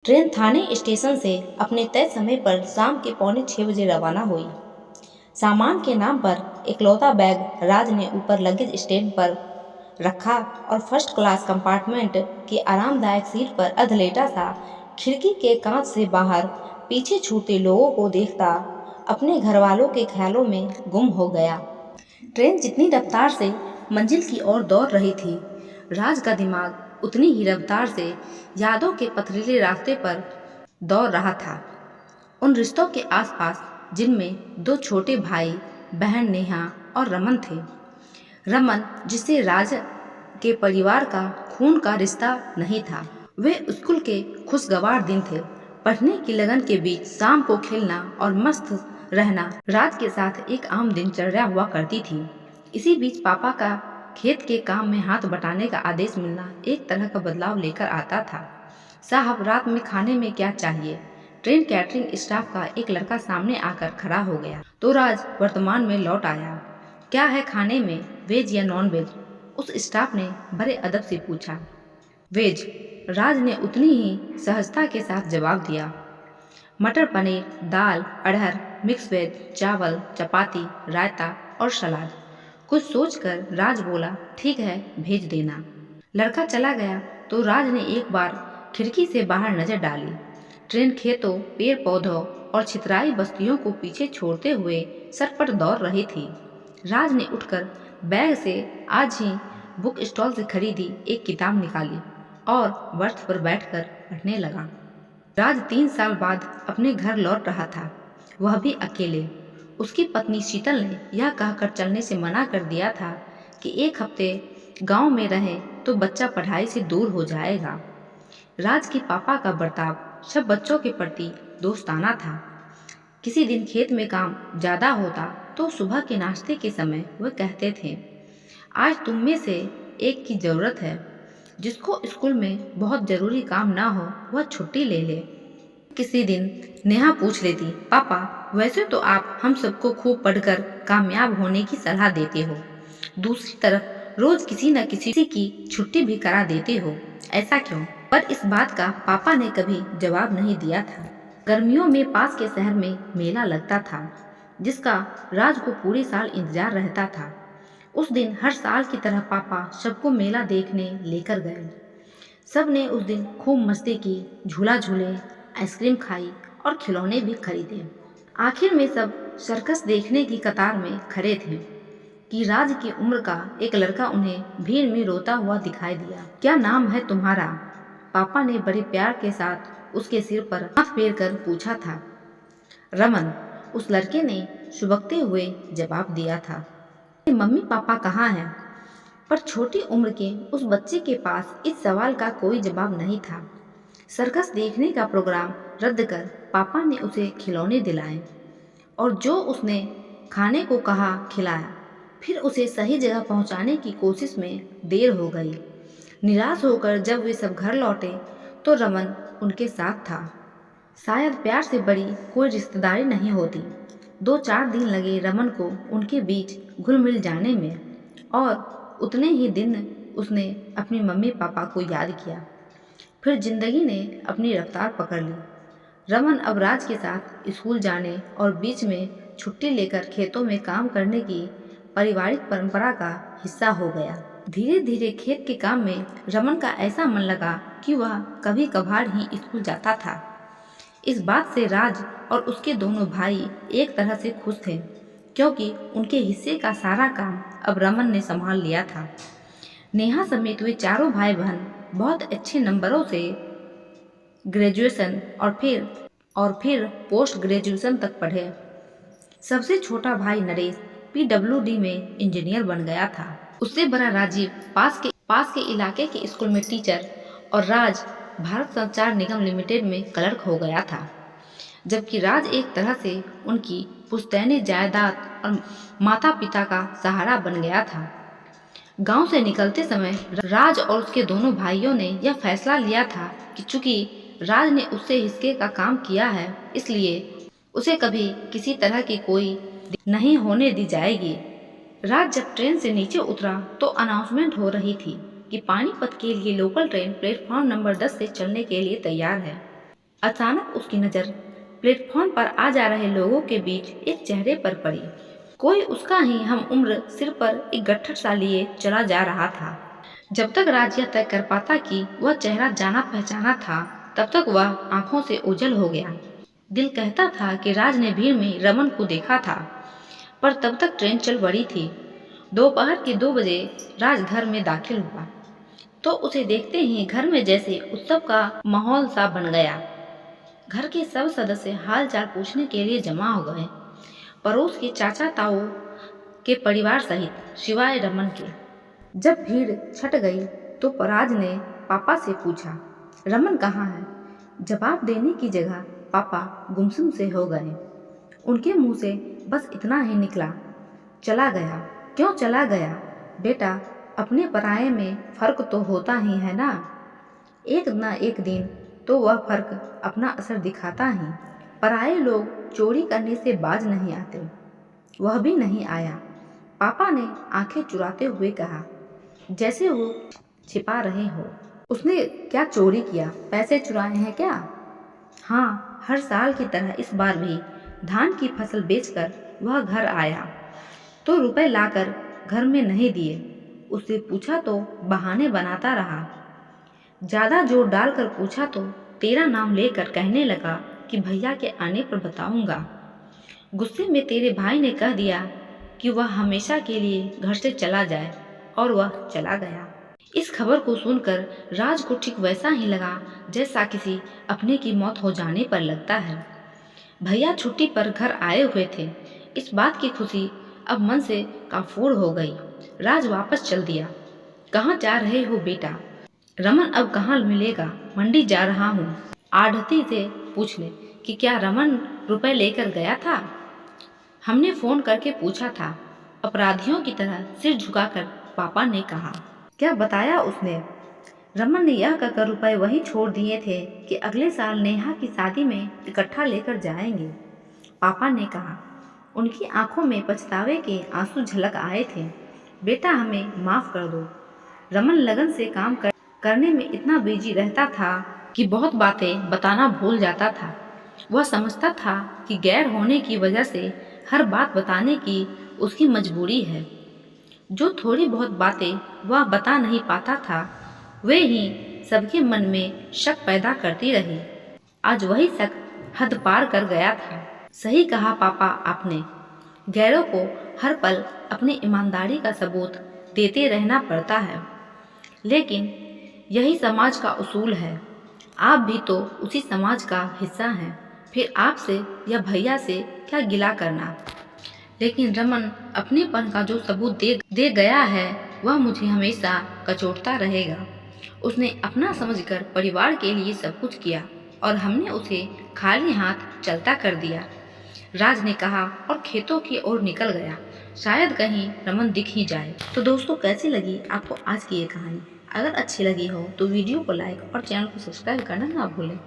Train थाने station से अपने तय समय पर शाम के 5:45 रवाना हुई। सामान के नाम पर इकलौता बैग राज ने ऊपर लगेज स्टैंड पर रखा और फर्स्ट क्लास कंपार्टमेंट की आरामदायक सीट पर अधलेटा सा खिड़की के कांच से बाहर पीछे छूटते लोगों को देखता अपने घर वालों के ख्यालों में गुम हो गया। ट्रेन जितनी रफ्तार से मंजिल की ओर दौड़ रही थी, राज का दिमाग उतनी ही रफ्तार से यादों के पथरीले रास्ते पर दौड़ रहा था। उन रिश्तों के आसपास जिनमें 2 छोटे भाई बहन नेहा और रमन थे। रमन जिससे राज के परिवार का खून का रिश्ता नहीं था। वे स्कूल के खुशगवार दिन थे। पढ़ने की लगन के बीच शाम को खेलना और मस्त रहना राज के साथ एक आम दिनचर्या हुआ करती थी। इसी बीच पापा का खेत के काम में हाथ बटाने का आदेश मिलना एक तरह का बदलाव लेकर आता था। साहब, रात में खाने में क्या चाहिए? ट्रेन कैटरिंग स्टाफ का एक लड़का सामने आकर खड़ा हो गया तो राज वर्तमान में लौट आया। क्या है खाने में, वेज या नॉन वेज? उस स्टाफ ने बड़े अदब से पूछा। वेज, राज ने उतनी ही सहजता के साथ जवाब दिया। मटर पनीर, दाल, अरहर, मिक्स वेज, चावल, चपाती, रायता और सलाद। कुछ सोचकर राज बोला, ठीक है, भेज देना। लड़का चला गया तो राज ने एक बार खिड़की से बाहर नजर डाली। ट्रेन खेतों, पेड़ पौधों और छितराई बस्तियों को पीछे छोड़ते हुए सरपट दौड़ रही थी। राज ने उठकर बैग से आज ही बुक स्टॉल से खरीदी एक किताब निकाली और बर्थ पर बैठकर पढ़ने लगा। राज 3 साल बाद अपने घर लौट रहा था, वह भी अकेले। उसकी पत्नी शीतल ने यह कहकर चलने से मना कर दिया था कि 1 हफ्ते गांव में रहे तो बच्चा पढ़ाई से दूर हो जाएगा। राज के पापा का बर्ताव सब बच्चों के प्रति दोस्ताना था। किसी दिन खेत में काम ज़्यादा होता तो सुबह के नाश्ते के समय वह कहते थे, आज तुम में से एक की ज़रूरत है। जिसको स्कूल में बहुत ज़रूरी काम ना हो वह छुट्टी ले ले। किसी दिन नेहा पूछ लेती, पापा वैसे तो आप हम सबको खूब पढ़कर कामयाब होने की सलाह देते हो, दूसरी तरफ रोज किसी न किसी की छुट्टी भी करा देते हो, ऐसा क्यों? पर इस बात का पापा ने कभी जवाब नहीं दिया था। गर्मियों में पास के शहर में मेला लगता था जिसका राज को पूरे साल इंतजार रहता था। उस दिन हर साल की तरह पापा सबको मेला देखने लेकर गए। सब ने उस दिन खूब मस्ती की, झूला झूले, आइसक्रीम खाई और खिलौने भी खरीदे। आखिर में सब सर्कस देखने की कतार में खड़े थे कि राज की उम्र का एक लड़का उन्हें भीड़ में रोता हुआ दिखाई दिया। क्या नाम है तुम्हारा? पापा ने बड़े प्यार के साथ उसके सिर पर हाथ फेर कर पूछा था। रमन, उस लड़के ने सुबकते हुए जवाब दिया था। मम्मी पापा कहाँ हैं? पर छोटी उम्र के उस बच्चे के पास इस सवाल का कोई जवाब नहीं था। सर्कस देखने का प्रोग्राम रद्द कर पापा ने उसे खिलौने दिलाए और जो उसने खाने को कहा खिलाया। फिर उसे सही जगह पहुंचाने की कोशिश में देर हो गई। निराश होकर जब वे सब घर लौटे तो रमन उनके साथ था। शायद प्यार से बड़ी कोई रिश्तेदारी नहीं होती। 2-4 दिन लगे रमन को उनके बीच घुल मिल जाने में और उतने ही दिन उसने अपनी मम्मी पापा को याद किया। फिर जिंदगी ने अपनी रफ्तार पकड़ ली। रमन अब राज के साथ स्कूल जाने और बीच में छुट्टी लेकर खेतों में काम करने की पारिवारिक परंपरा का हिस्सा हो गया। धीरे धीरे खेत के काम में रमन का ऐसा मन लगा कि वह कभी कभार ही स्कूल जाता था। इस बात से राज और उसके दोनों भाई एक तरह से खुश थे क्योंकि उनके हिस्से का सारा काम अब रमन ने संभाल लिया था। नेहा समेत वे चारों भाई बहन बहुत अच्छे नंबरों से ग्रेजुएशन और फिर पोस्ट ग्रेजुएशन तक पढ़े। सबसे छोटा भाई नरेश PWD में इंजीनियर बन गया था। उससे बड़ा राजीव पास के इलाके के स्कूल में टीचर और राज भारत संचार निगम लिमिटेड में क्लर्क हो गया था। जबकि राज एक तरह से उनकी पुश्तैनी जायदाद और माता पिता का सहारा बन गया था। गांव से निकलते समय राज और उसके दोनों भाइयों ने यह फैसला लिया था कि चूंकि राज ने उससे हिस्से का काम किया है इसलिए उसे कभी किसी तरह की कोई नहीं होने दी जाएगी। राज जब ट्रेन से नीचे उतरा तो अनाउंसमेंट हो रही थी कि पानीपत के लिए लोकल ट्रेन प्लेटफॉर्म नंबर 10 से चलने के लिए तैयार है। अचानक उसकी नज़र प्लेटफॉर्म पर आ जा रहे लोगों के बीच एक चेहरे पर पड़ी। कोई उसका ही हम उम्र सिर पर एक गट्ठर सा लिए चला जा रहा था। जब तक राज यह तय कर पाता कि वह चेहरा जाना पहचाना था, तब तक वह आंखों से ओझल हो गया। दिल कहता था कि राज ने भीड़ में रमन को देखा था, पर तब तक ट्रेन चल बड़ी थी। दोपहर के 2 बजे राज घर में दाखिल हुआ तो उसे देखते ही घर में जैसे उत्सव का माहौल सा बन गया। घर के सब सदस्य हाल चाल पूछने के लिए जमा हो गए, पड़ोस के चाचा ताऊ के परिवार सहित, सिवाय रमन के। जब भीड़ छट गई तो पराज ने पापा से पूछा, रमन कहाँ है? जवाब देने की जगह पापा गुमसुम से हो गए। उनके मुंह से बस इतना ही निकला, चला गया। क्यों चला गया? बेटा, अपने पराये में फर्क तो होता ही है ना। एक ना एक दिन तो वह फर्क अपना असर दिखाता ही। पराये लोग चोरी करने से बाज नहीं आते। वह भी नहीं आया। पापा ने आंखें चुराते हुए कहा, जैसे वो छिपा रहे हो। उसने क्या चोरी किया? पैसे चुराए हैं क्या? हाँ, हर साल की तरह इस बार भी धान की फसल बेचकर वह घर आया तो रुपए लाकर घर में नहीं दिए। उससे पूछा तो बहाने बनाता रहा। ज़्यादा जोर डालकर पूछा तो तेरा नाम लेकर कहने लगा कि भैया के आने पर बताऊंगा। गुस्से में तेरे भाई ने कह दिया कि वह हमेशा के लिए घर से चला जाए, और वह चला गया। इस खबर को सुनकर राज को ठीक वैसा ही लगा जैसा किसी अपने की मौत हो जाने पर लगता है। भैया छुट्टी पर घर आए हुए थे। इस बात की खुशी अब मन से काफूर हो गई। राज वापस चल दिया। कहाँ जा रहे हो बेटा? रमन अब कहाँ मिलेगा? मंडी जा रहा हूँ। आढ़ती से पूछ ले कि क्या रमन रुपए लेकर गया था? हमने फोन करके पूछा था, अपराधियों की तरह सिर झुकाकर पापा ने कहा। क्या बताया उसने? रमन ने यह कहकर रुपए वहीं छोड़ दिए थे कि अगले साल नेहा की शादी में इकट्ठा लेकर जाएंगे, पापा ने कहा। उनकी आंखों में पछतावे के आंसू झलक आए थे। बेटा, हमें माफ कर दो। रमन लगन से काम करने में इतना बिजी रहता था कि बहुत बातें बताना भूल जाता था। वह समझता था कि गैर होने की वजह से हर बात बताने की उसकी मजबूरी है। जो थोड़ी बहुत बातें वह बता नहीं पाता था, वे ही सबके मन में शक पैदा करती रही। आज वही शक हद पार कर गया था। सही कहा पापा आपने। गैरों को हर पल अपनी ईमानदारी का सबूत देते रहना पड़ता है, लेकिन यही समाज का उसूल है। आप भी तो उसी समाज का हिस्सा हैं। फिर आपसे या भैया से क्या गिला करना। लेकिन रमन अपनेपन का जो सबूत दे गया है, वह मुझे हमेशा कचोटता रहेगा। उसने अपना समझकर परिवार के लिए सब कुछ किया और हमने उसे खाली हाथ चलता कर दिया, राज ने कहा और खेतों की ओर निकल गया। शायद कहीं रमन दिख ही जाए। तो दोस्तों, कैसी लगी आपको आज की ये कहानी? अगर अच्छी लगी हो तो वीडियो को लाइक और चैनल को सब्सक्राइब करना ना भूलें।